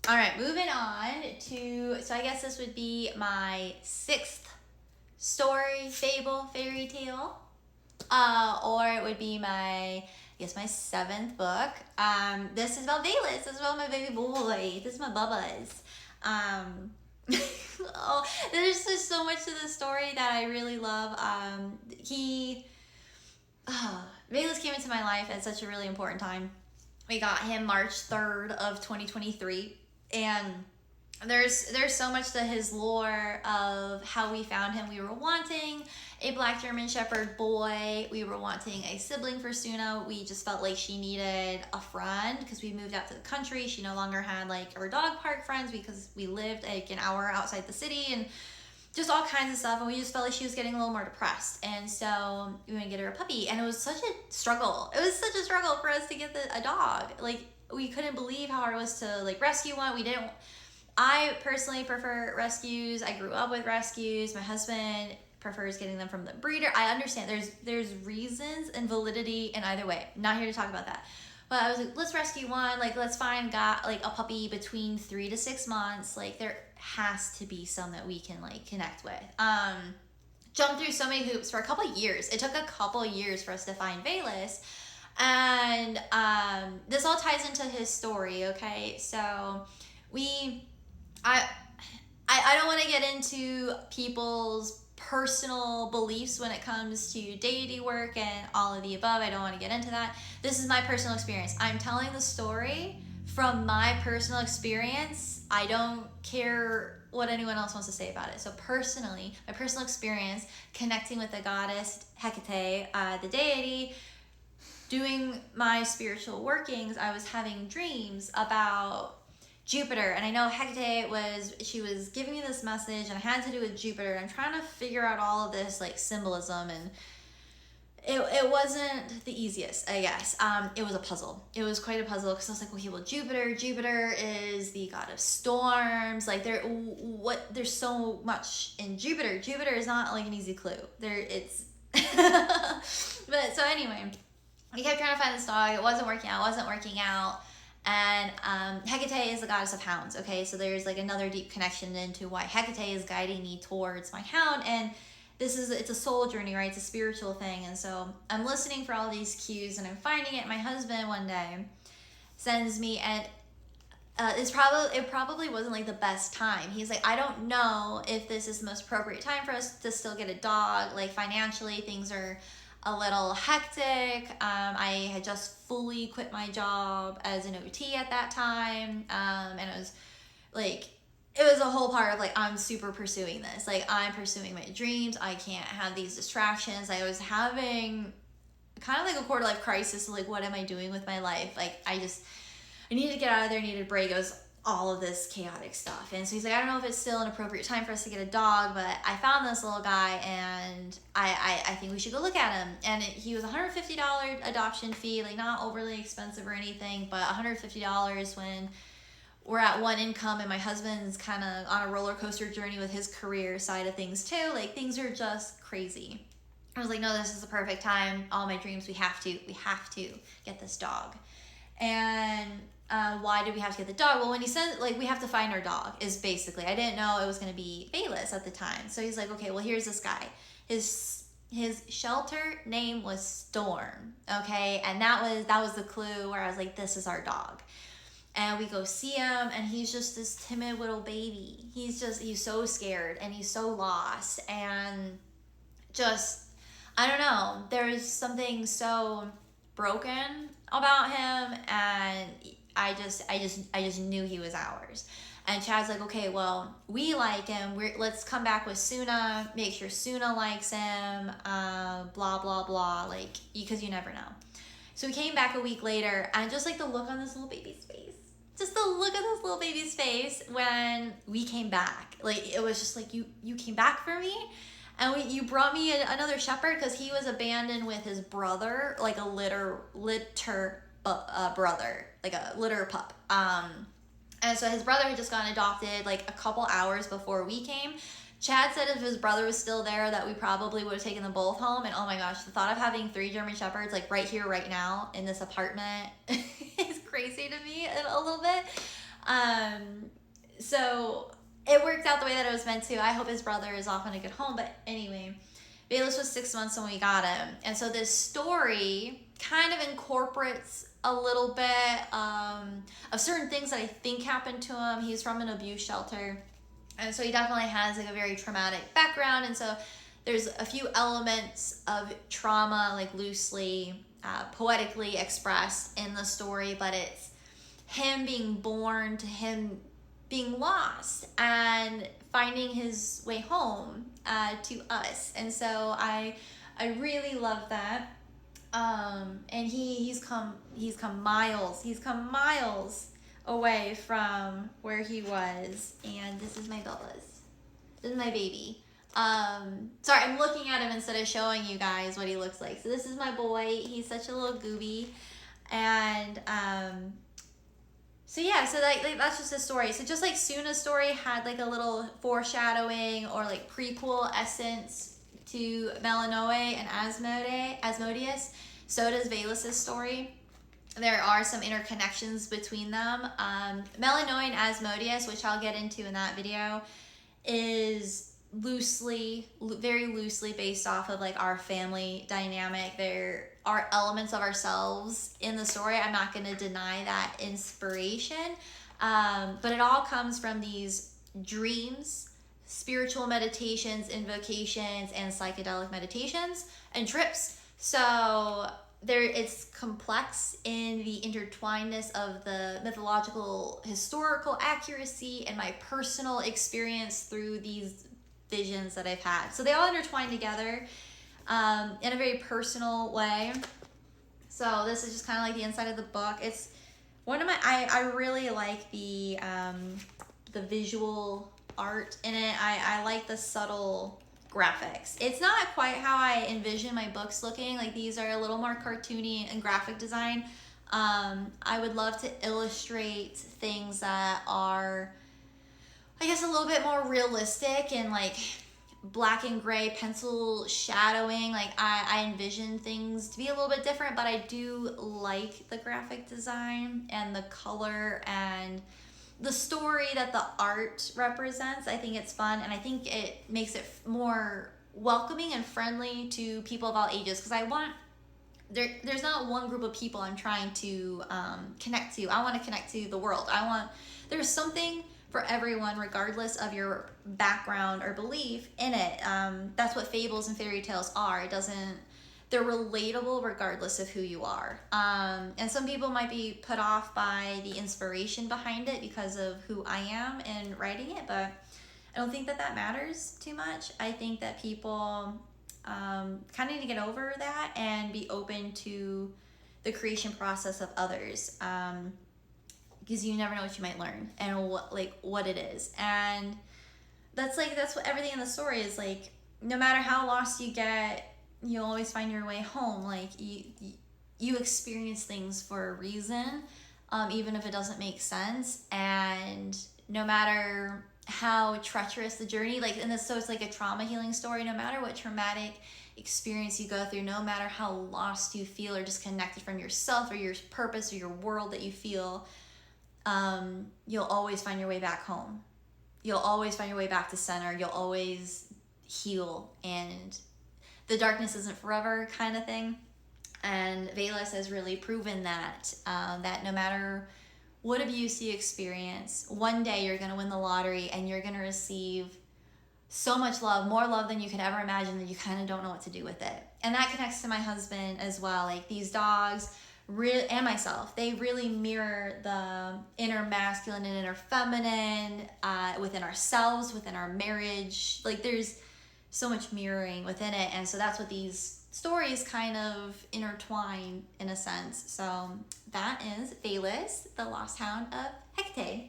All right, moving on to, so I guess this would be my 6th story, fable, fairy tale. Or it would be my 7th book. This is about Veles. This is about my baby boy. This is my Bubba's. Oh, there's just so much to the story that I really love. Veles came into my life at such a really important time. We got him March 3rd of 2023, and there's so much to his lore of how we found him. We were wanting a black German Shepherd boy. We were wanting a sibling for Suna. We just felt like she needed a friend because we moved out to the country. She no longer had like our dog park friends because we lived like an hour outside the city and just all kinds of stuff. And we just felt like she was getting a little more depressed. And so we went to get her a puppy. And it was such a struggle. It was such a struggle for us to get a dog. Like, we couldn't believe how hard it was to like rescue one. I personally prefer rescues. I grew up with rescues. My husband prefers getting them from the breeder. I understand there's reasons and validity in either way. Not here to talk about that. But I was like, let's rescue one. Like, let's find a puppy between 3 to 6 months. Like, there has to be some that we can like connect with. Jumped through so many hoops for a couple years. It took a couple years for us to find Veles. And this all ties into his story, okay? So I don't want to get into people's personal beliefs when it comes to deity work and all of the above. I don't want to get into that. This is my personal experience. I'm telling the story from my personal experience. I don't care what anyone else wants to say about it. So personally, my personal experience connecting with the goddess Hekate, the deity, doing my spiritual workings, I was having dreams about Jupiter. And I know Hekate she was giving me this message and I had to do with Jupiter. I'm trying to figure out all of this like symbolism, and it wasn't the easiest, I guess. It was a puzzle. It was quite a puzzle because I was like, okay, well, Jupiter is the god of storms. Like there's so much in Jupiter. Jupiter is not like an easy clue. But so anyway, we kept trying to find this dog. It wasn't working out. And Hekate is the goddess of hounds, okay? So there's like another deep connection into why Hekate is guiding me towards my hound. And it's a soul journey, right? It's a spiritual thing. And so I'm listening for all these cues and I'm finding it. My husband one day sends me, and it probably wasn't like the best time. He's like, I don't know if this is the most appropriate time for us to still get a dog. Like, financially, things are a little hectic. I had just fully quit my job as an OT at that time. And it was like, it was a whole part of like, I'm super pursuing this. Like, I'm pursuing my dreams. I can't have these distractions. I was having kind of like a quarter life crisis. Like, what am I doing with my life? Like, I needed to get out of there, needed a break. It was all of this chaotic stuff. And so he's like, I don't know if it's still an appropriate time for us to get a dog, but I found this little guy and I think we should go look at him. And he was $150 adoption fee, like not overly expensive or anything, but $150 when we're at one income and my husband's kind of on a roller coaster journey with his career side of things too. Like, things are just crazy. I was like, no, this is the perfect time. All my dreams, we have to get this dog. And why did we have to get the dog? Well, when he said, like, we have to find our dog, is basically, I didn't know it was going to be Veles at the time. So he's like, okay, well, here's this guy. His shelter name was Storm, okay? And that was the clue where I was like, this is our dog. And we go see him, and he's just this timid little baby. He's so scared, and he's so lost, and just, I don't know, there's something so broken about him, and I just knew he was ours. And Chad's like, okay, well, we like him. Let's come back with Suna, make sure Suna likes him, blah, blah, blah, like, because you never know. So we came back a week later, and just like the look on this little baby's face, just the look on this little baby's face when we came back, like, it was just like, you came back for me? And you brought me another shepherd, because he was abandoned with his brother, like a litter brother, like a litter pup. And so his brother had just gotten adopted like a couple hours before we came. Chad said if his brother was still there that we probably would have taken them both home. And oh my gosh, the thought of having 3 German Shepherds like right here, right now in this apartment is crazy to me a little bit. So it worked out the way that it was meant to. I hope his brother is off in a good home. But anyway, Veles was 6 months when we got him. And so this story kind of incorporates a little bit of certain things that I think happened to him. He's from an abuse shelter. And so he definitely has like a very traumatic background. And so there's a few elements of trauma, like loosely, poetically expressed in the story, but it's him being born to him being lost and finding his way home to us. And so I really love that. And he's come miles away from where he was. And this is my Veles. This is my baby. Sorry, I'm looking at him instead of showing you guys what he looks like. So this is my boy. He's such a little gooby. And so yeah, so like that's just his story. So just like Suna's story had like a little foreshadowing or like prequel essence to Melinoe and Asmodeus, so does Veles' story. There are some interconnections between them. Melinoe and Asmodeus, which I'll get into in that video, is very loosely based off of like our family dynamic. There are elements of ourselves in the story. I'm not going to deny that inspiration, but it all comes from these dreams, spiritual meditations, invocations, and psychedelic meditations and trips. So it's complex in the intertwinedness of the mythological historical accuracy and my personal experience through these visions that I've had. So they all intertwine together in a very personal way. So this is just kind of like the inside of the book. It's one of my, I really like the visual art in it. I like the subtle graphics. It's not quite how I envision my books looking. Like these are a little more cartoony and graphic design. I would love to illustrate things that are, I guess, a little bit more realistic and like black and gray pencil shadowing. Like I envision things to be a little bit different, but I do like the graphic design and the color and the story that the art represents. I think it's fun, and I think it makes it more welcoming and friendly to people of all ages, because I want there's not one group of people I'm trying to connect to. I want to connect to the world. There's something for everyone, regardless of your background or belief in it. That's what fables and fairy tales are. They're relatable regardless of who you are. And some people might be put off by the inspiration behind it because of who I am in writing it, but I don't think that matters too much. I think that people kind of need to get over that and be open to the creation process of others. Because you never know what you might learn and what it is. And that's what everything in the story is like. No matter how lost you get, you'll always find your way home. Like you experience things for a reason, even if it doesn't make sense. And no matter how treacherous the journey, so it's like a trauma healing story. No matter what traumatic experience you go through, no matter how lost you feel or disconnected from yourself or your purpose or your world that you feel, you'll always find your way back home. You'll always find your way back to center. You'll always heal, and the darkness isn't forever, kind of thing. And Veles has really proven that no matter what abuse you experience, one day you're going to win the lottery and you're going to receive so much love, more love than you could ever imagine, that you kind of don't know what to do with it. And that connects to my husband as well. Like these dogs and myself, they really mirror the inner masculine and inner feminine within ourselves, within our marriage. Like there's so much mirroring within it, and so that's what these stories kind of intertwine in a sense. So that is Veles, the Lost Hound of Hekate.